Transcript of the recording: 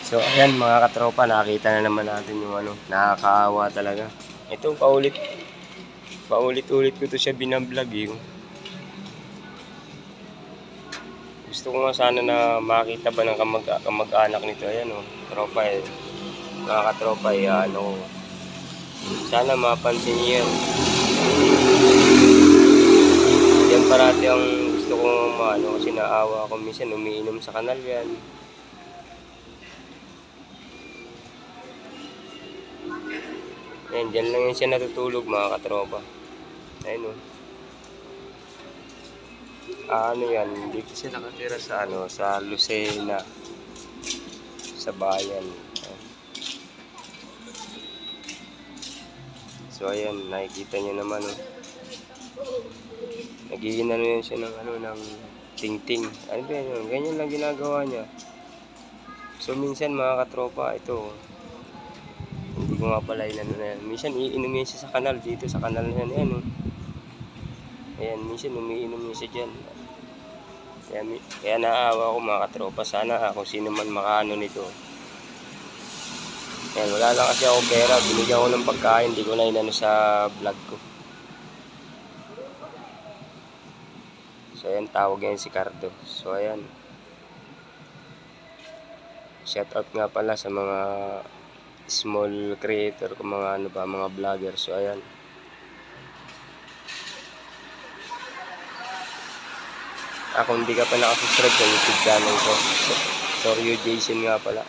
So ayan mga katropa, nakita na naman natin yung ano, nakakaawa talaga. Ito paulit-ulit ko to siya binablog eh. Gusto ko nga sana na makita ba ng kamag-anak nito. Ayan oh, tropa eh. Mga katropa eh, ano, sana mapansin niyo yan. Yan parati ang gusto kong maano kasi naawa ako minsan umiinom sa kanal yan. Ayan, dyan lang yan siya natutulog mga katropa. Ayun o. Ano yan, dito siya nakatira sa ano, sa Lucena. Sa bayan. So ayan, nakikita niyo naman o. Nagiinan yan siya ng ano, ng ting-ting. Ano ba yan? Ganyan lang ginagawa niya. So minsan mga katropa, ito hindi ko nga pala inano na yan. Minsan iinom yan siya sa kanal dito, sa kanal na yan. Ayan o. Ayan, minsan umiinom yan siya dyan. Kaya naawa ko mga katropa. Sana kung sino man makaano nito. Ayan, wala lang kasi ako pera. Binigyan ko ng pagkain. Hindi ko na inano sa vlog ko. So ayan, tawag yan si Cardo. So ayan. Shout out nga pala sa mga small creator ko, mga ano ba, mga vlogger. So ayan. Kung hindi ka pa nakasubscribe sa YouTube channel ko, sorry you Jason nga pala.